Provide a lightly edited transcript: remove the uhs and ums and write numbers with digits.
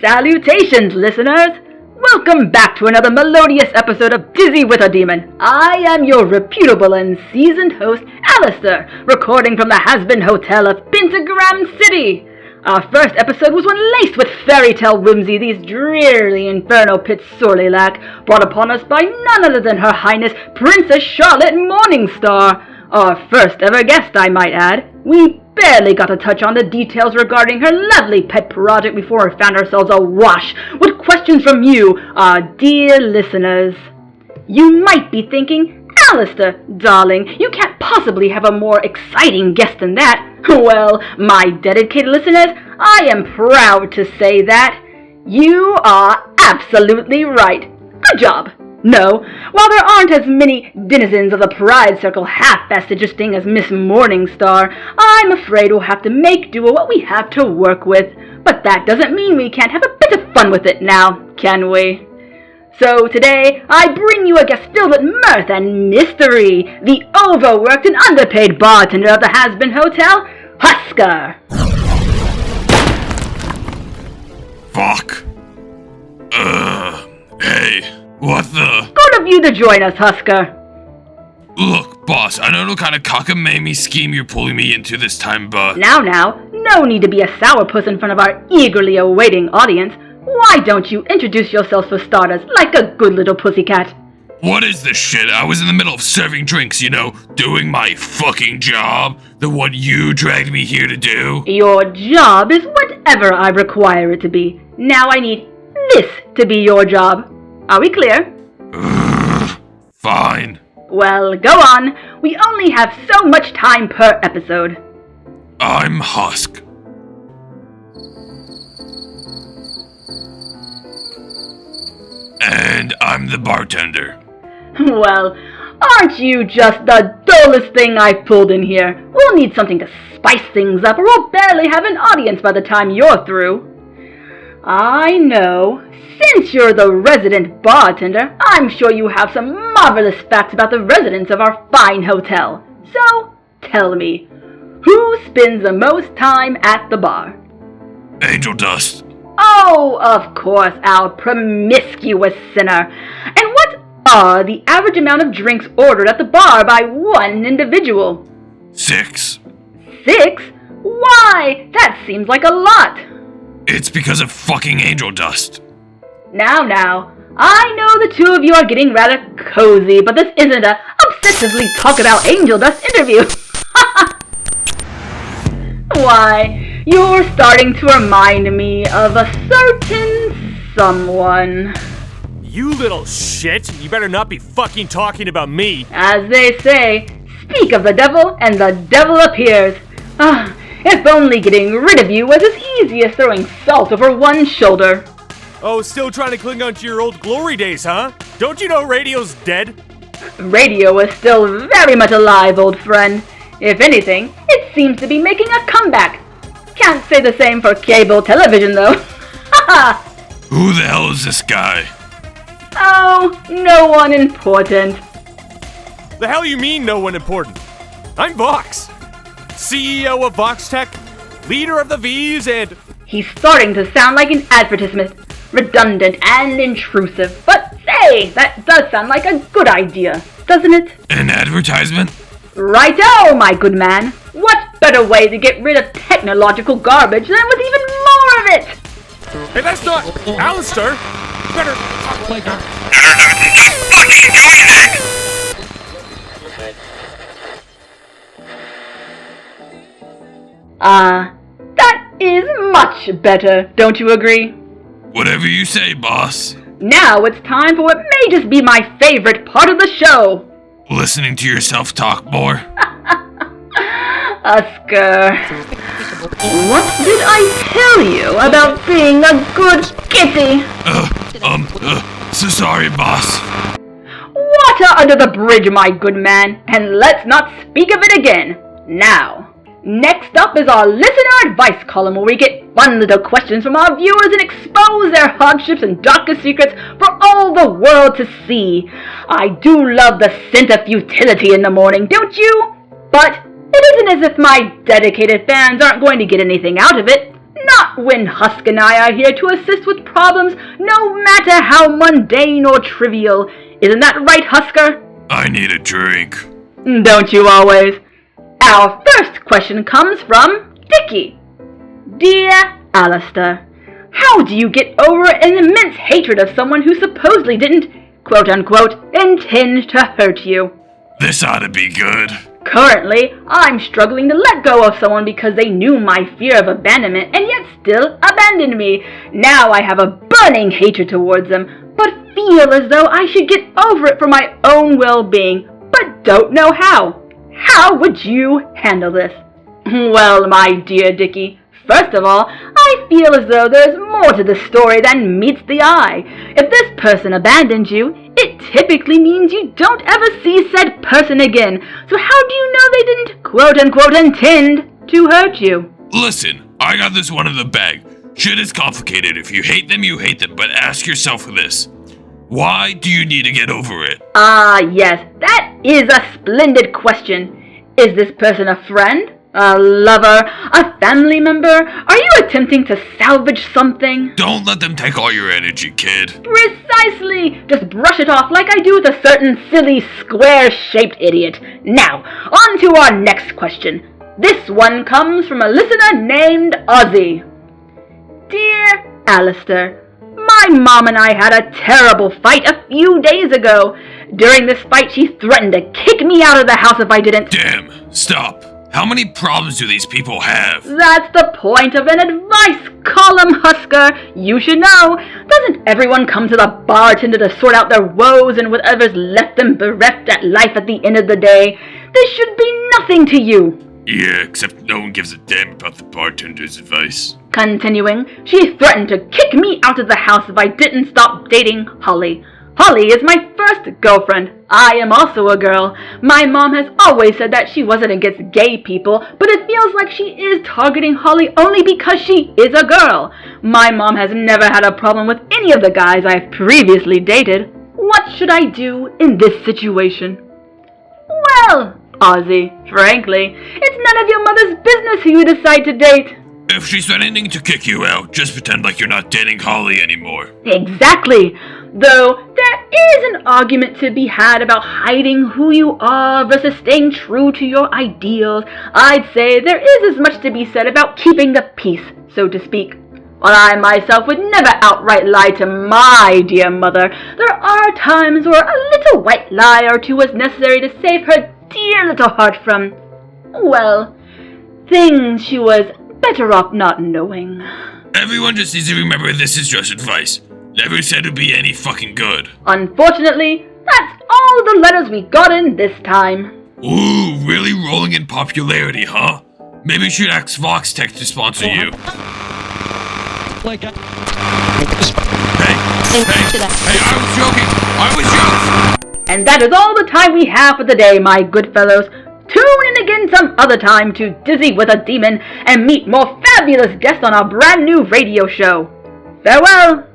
Salutations, listeners! Welcome back to another melodious episode of Dizzy with a Demon. I am your reputable and seasoned host, Alastor, recording from the Hazbin Hotel of Pentagram City. Our first episode was one laced with fairy tale whimsy these dreary inferno pits sorely lack, brought upon us by none other than Her Highness Princess Charlotte Morningstar. Our first ever guest, I might add. We barely got to touch on the details regarding her lovely pet project before we found ourselves awash with questions from you, our dear listeners. You might be thinking, Alastor, darling, you can't possibly have a more exciting guest than that. Well, my dedicated listeners, I am proud to say that you are absolutely right. Good job. No, while there aren't as many denizens of the Pride Circle half-assed interesting as Miss Morningstar, I'm afraid we'll have to make do with what we have to work with. But that doesn't mean we can't have a bit of fun with it now, can we? So today, I bring you a guest filled with mirth and mystery, the overworked and underpaid bartender of the Hazbin Hotel, Husker. Fuck. Hey. What the? Good of you to join us, Husker. Look, boss, I don't know what kind of cockamamie scheme you're pulling me into this time, but... Now, no need to be a sourpuss in front of our eagerly awaiting audience. Why don't you introduce yourselves for starters, like a good little pussycat? What is this shit? I was in the middle of serving drinks, doing my fucking job. The one you dragged me here to do. Your job is whatever I require it to be. Now I need this to be your job. Are we clear? Fine. Well, go on. We only have so much time per episode. I'm Husk. And I'm the bartender. Well, aren't you just the dullest thing I've pulled in here? We'll need something to spice things up, or we'll barely have an audience by the time you're through. I know. Since you're the resident bartender, I'm sure you have some marvelous facts about the residents of our fine hotel. So, tell me, who spends the most time at the bar? Angel Dust. Oh, of course, our promiscuous sinner. And what are the average amount of drinks ordered at the bar by one individual? 6. 6? Why? That seems like a lot. It's because of fucking Angel Dust. Now, I know the two of you are getting rather cozy, but this isn't a obsessively talk about Angel Dust interview. Why, you're starting to remind me of a certain someone. You little shit! You better not be fucking talking about me! As they say, speak of the devil and the devil appears. If only getting rid of you was as easy as throwing salt over one shoulder. Oh, still trying to cling on to your old glory days, huh? Don't you know radio's dead? Radio is still very much alive, old friend. If anything, it seems to be making a comeback. Can't say the same for cable television, though. Who the hell is this guy? Oh, no one important. The hell you mean no one important? I'm Vox. CEO of Vox Tech, leader of the V's, and... He's starting to sound like an advertisement. Redundant and intrusive. But say, that does sound like a good idea, doesn't it? An advertisement? Righto, my good man. What better way to get rid of technological garbage than with even more of it? Hey, that's not... Alastor! You better... Like that is much better, don't you agree? Whatever you say, boss. Now it's time for what may just be my favorite part of the show. Listening to yourself talk more. Husker, what did I tell you about being a good kitty? So sorry, boss. Water under the bridge, my good man, and let's not speak of it again. Now, next up is our listener advice column, where we get fun little questions from our viewers and expose their hardships and darkest secrets for all the world to see. I do love the scent of futility in the morning, don't you? But it isn't as if my dedicated fans aren't going to get anything out of it. not when Husk and I are here to assist with problems, no matter how mundane or trivial. Isn't that right, Husker? I need a drink. Don't you always? Our first question comes from Dickie. Dear Alastor, how do you get over an immense hatred of someone who supposedly didn't, quote-unquote, intend to hurt you? This ought to be good. Currently, I'm struggling to let go of someone because they knew my fear of abandonment and yet still abandoned me. Now I have a burning hatred towards them, but feel as though I should get over it for my own well-being, but don't know how. How would you handle this? Well, my dear Dickie, first of all, I feel as though there's more to the story than meets the eye. If this person abandoned you, it typically means you don't ever see said person again. So how do you know they didn't, quote-unquote, intend to hurt you? Listen, I got this one in the bag. Shit is complicated. If you hate them, you hate them. But ask yourself this. Why do you need to get over it? Yes, that is a splendid question. Is this person a friend? A lover? A family member? Are you attempting to salvage something? Don't let them take all your energy, kid. Precisely! Just brush it off like I do with a certain silly, square-shaped idiot. Now, on to our next question. This one comes from a listener named Ozzy. Dear Alastor, my mom and I had a terrible fight a few days ago. During this fight, she threatened to kick me out of the house if I didn't... Damn, stop. How many problems do these people have? That's the point of an advice column, Husker. You should know. Doesn't everyone come to the bartender to sort out their woes and whatever's left them bereft at life at the end of the day? This should be nothing to you. Yeah, except no one gives a damn about the bartender's advice. Continuing, she threatened to kick me out of the house if I didn't stop dating Holly. Holly is my first girlfriend. I am also a girl. My mom has always said that she wasn't against gay people, but it feels like she is targeting Holly only because she is a girl. My mom has never had a problem with any of the guys I've previously dated. What should I do in this situation? Well, Ozzy, frankly, it's none of your mother's business who you decide to date. If she's threatening to kick you out, just pretend like you're not dating Holly anymore. Exactly. Though there is an argument to be had about hiding who you are versus staying true to your ideals, I'd say there is as much to be said about keeping the peace, so to speak. While I myself would never outright lie to my dear mother, there are times where a little white lie or two was necessary to save her dear little heart from, well, things she was better off not knowing. Everyone just needs to remember this is just advice. Never said it'd be any fucking good. Unfortunately, that's all the letters we got in this time. Ooh, really rolling in popularity, huh? Maybe we should ask Voxtech to sponsor you. Hey, I was joking! And that is all the time we have for the day, my good fellows. Tune in again some other time to Dizzy with a Demon and meet more fabulous guests on our brand new radio show. Farewell!